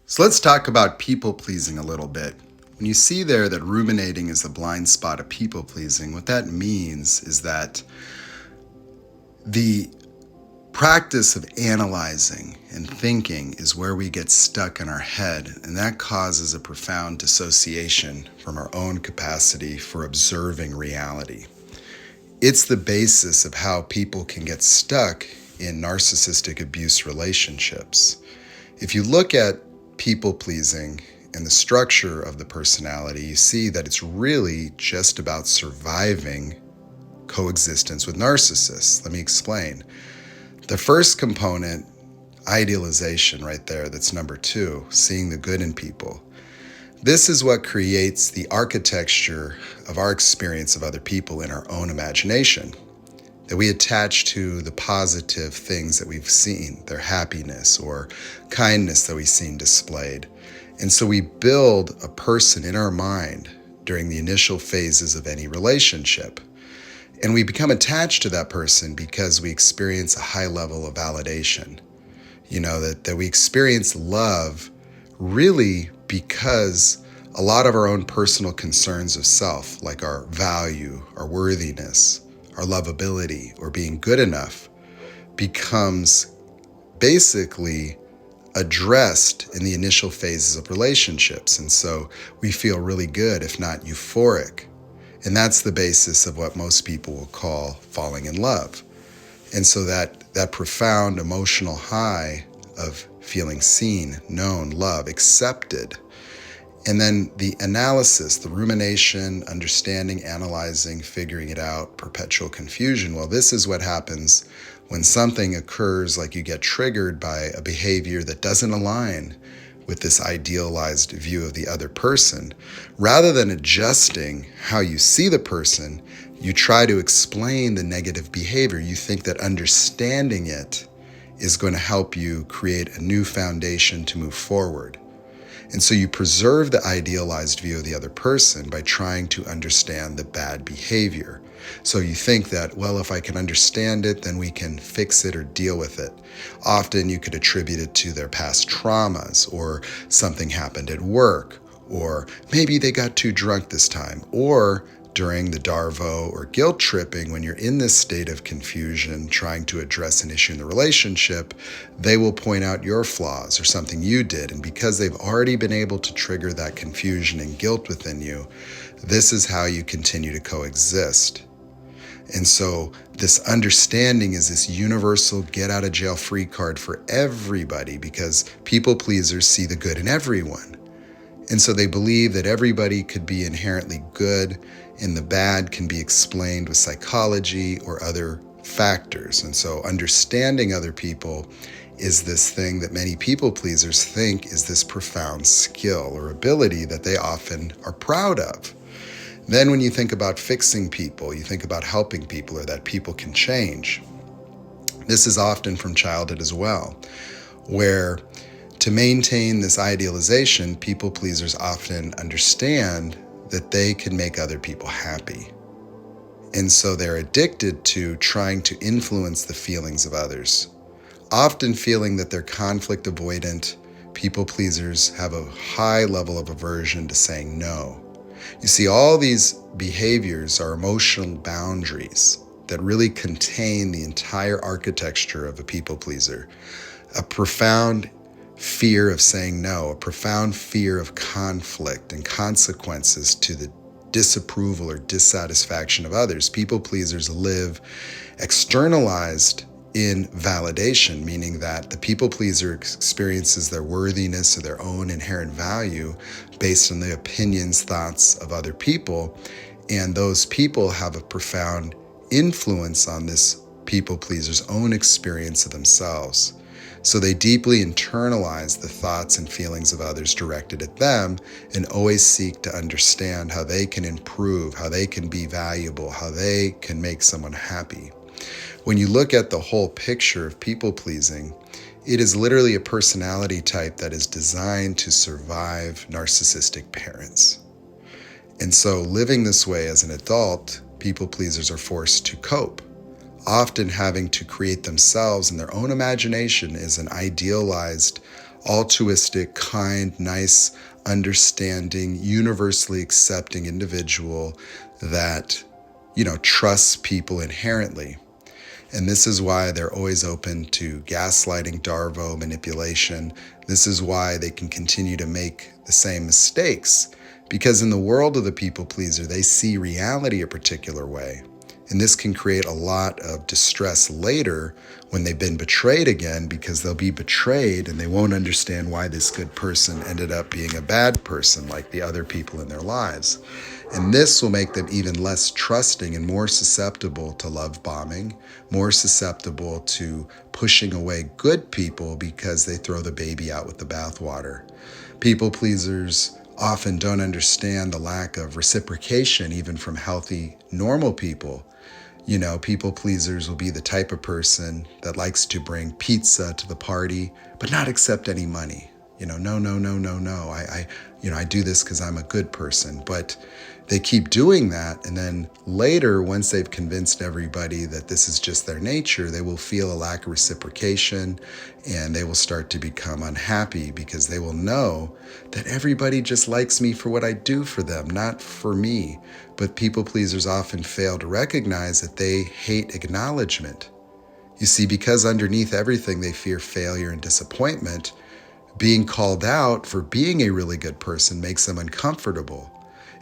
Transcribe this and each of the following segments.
So let's talk about people pleasing a little bit. When you see there that ruminating is the blind spot of people pleasing, what that means is that the practice of analyzing and thinking is where we get stuck in our head, and that causes a profound dissociation from our own capacity for observing reality. It's the basis of how people can get stuck in narcissistic abuse relationships. If you look at people pleasing and the structure of the personality, you see that it's really just about surviving coexistence with narcissists. Let me explain. The first component, idealization, right there, that's number 2, seeing the good in people. This is what creates the architecture of our experience of other people in our own imagination, that we attach to the positive things that we've seen, their happiness or kindness that we've seen displayed. And so we build a person in our mind during the initial phases of any relationship. And we become attached to that person because we experience a high level of validation. That we experience love really because a lot of our own personal concerns of self, like our value, our worthiness, our lovability, or being good enough, becomes basically addressed in the initial phases of relationships. And so we feel really good, if not euphoric. And that's the basis of what most people will call falling in love. And so that profound emotional high of feeling seen, known, loved, accepted. And then the analysis, the rumination, understanding, analyzing, figuring it out, perpetual confusion. Well, this is what happens when something occurs, like you get triggered by a behavior that doesn't align with this idealized view of the other person. Rather than adjusting how you see the person, you try to explain the negative behavior. You think that understanding it is going to help you create a new foundation to move forward. And so you preserve the idealized view of the other person by trying to understand the bad behavior. So you think that, well, if I can understand it, then we can fix it or deal with it. Often you could attribute it to their past traumas, or something happened at work, or maybe they got too drunk this time, or during the Darvo or guilt tripping, when you're in this state of confusion, trying to address an issue in the relationship, they will point out your flaws or something you did. And because they've already been able to trigger that confusion and guilt within you, this is how you continue to coexist. And so this understanding is this universal get out of jail free card for everybody, because people pleasers see the good in everyone. And so they believe that everybody could be inherently good and the bad can be explained with psychology or other factors. And so understanding other people is this thing that many people pleasers think is this profound skill or ability that they often are proud of. Then when you think about fixing people, you think about helping people, or that people can change. This is often from childhood as well, where to maintain this idealization, people pleasers often understand that they can make other people happy. And so they're addicted to trying to influence the feelings of others, often feeling that they're conflict avoidant. People pleasers have a high level of aversion to saying no. You see, all these behaviors are emotional boundaries that really contain the entire architecture of a people pleaser. A profound fear of saying no, a profound fear of conflict and consequences to the disapproval or dissatisfaction of others. People pleasers live externalized in validation, meaning that the people pleaser experiences their worthiness or their own inherent value based on the opinions, thoughts of other people. And those people have a profound influence on this people pleaser's own experience of themselves. So they deeply internalize the thoughts and feelings of others directed at them, and always seek to understand how they can improve, how they can be valuable, how they can make someone happy. When you look at the whole picture of people pleasing, it is literally a personality type that is designed to survive narcissistic parents. And so living this way as an adult, people pleasers are forced to cope, often having to create themselves in their own imagination as an idealized altruistic, kind, nice, understanding, universally accepting individual that, trusts people inherently. And this is why they're always open to gaslighting, Darvo, manipulation. This is why they can continue to make the same mistakes. Because in the world of the people pleaser, they see reality a particular way. And this can create a lot of distress later when they've been betrayed again, because they'll be betrayed and they won't understand why this good person ended up being a bad person like the other people in their lives. And this will make them even less trusting and more susceptible to love bombing, more susceptible to pushing away good people because they throw the baby out with the bathwater. People pleasers often don't understand the lack of reciprocation, even from healthy, normal people. People pleasers will be the type of person that likes to bring pizza to the party, but not accept any money. No. I do this because I'm a good person. But they keep doing that. And then later, once they've convinced everybody that this is just their nature, they will feel a lack of reciprocation and they will start to become unhappy because they will know that everybody just likes me for what I do for them, not for me. But people pleasers often fail to recognize that they hate acknowledgement. You see, because underneath everything they fear failure and disappointment, being called out for being a really good person makes them uncomfortable.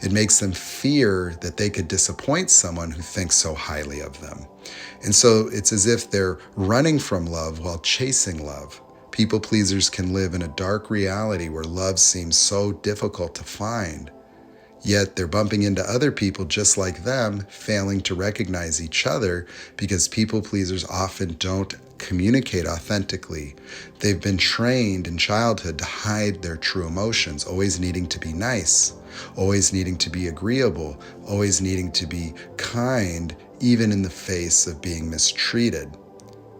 It makes them fear that they could disappoint someone who thinks so highly of them. And so it's as if they're running from love while chasing love. People pleasers can live in a dark reality where love seems so difficult to find. Yet they're bumping into other people just like them, failing to recognize each other because people pleasers often don't communicate authentically. They've been trained in childhood to hide their true emotions, always needing to be nice, always needing to be agreeable, always needing to be kind, even in the face of being mistreated.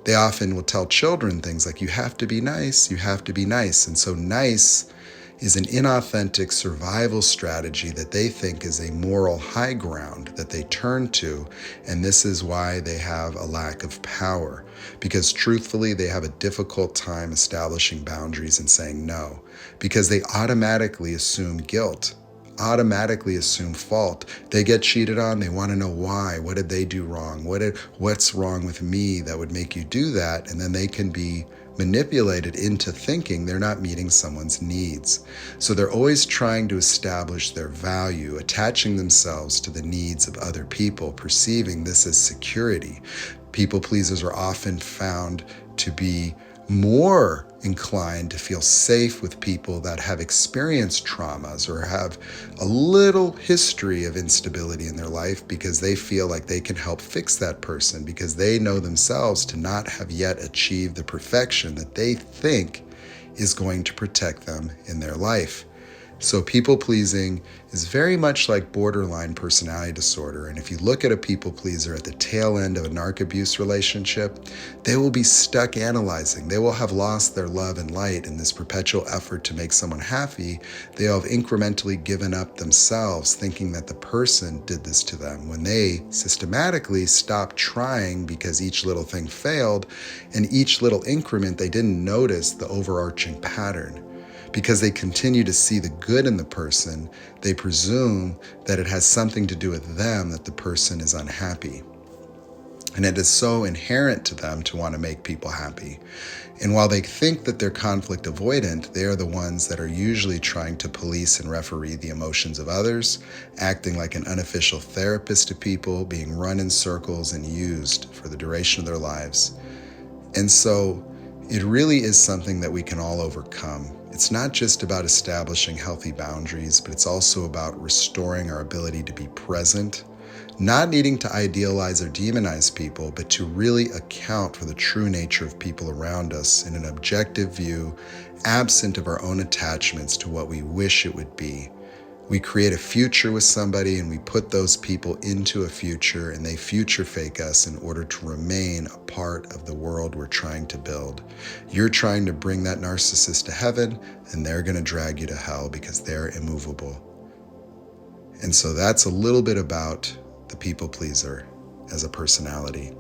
They often will tell children things like, you have to be nice, you have to be nice. And so nice is an inauthentic survival strategy that they think is a moral high ground that they turn to, and this is why they have a lack of power, because truthfully they have a difficult time establishing boundaries and saying no, because they automatically assume guilt, automatically assume fault. They get cheated on, they want to know why. What did they do wrong? What's wrong with me that would make you do that? And then they can be manipulated into thinking they're not meeting someone's needs. So they're always trying to establish their value, attaching themselves to the needs of other people, perceiving this as security. People pleasers are often found to be more inclined to feel safe with people that have experienced traumas or have a little history of instability in their life, because they feel like they can help fix that person, because they know themselves to not have yet achieved the perfection that they think is going to protect them in their life. So people pleasing is very much like borderline personality disorder. And if you look at a people pleaser at the tail end of a narc abuse relationship, they will be stuck analyzing. They will have lost their love and light in this perpetual effort to make someone happy. They have incrementally given up themselves, thinking that the person did this to them, when they systematically stopped trying because each little thing failed, and each little increment they didn't notice the overarching pattern. Because they continue to see the good in the person, they presume that it has something to do with them that the person is unhappy. And it is so inherent to them to want to make people happy. And while they think that they're conflict avoidant, they are the ones that are usually trying to police and referee the emotions of others, acting like an unofficial therapist to people, being run in circles and used for the duration of their lives. And so it really is something that we can all overcome. It's not just about establishing healthy boundaries, but it's also about restoring our ability to be present, not needing to idealize or demonize people, but to really account for the true nature of people around us in an objective view, absent of our own attachments to what we wish it would be. We create a future with somebody and we put those people into a future, and they future fake us in order to remain a part of the world we're trying to build. You're trying to bring that narcissist to heaven, and they're going to drag you to hell because they're immovable. And so that's a little bit about the people pleaser as a personality.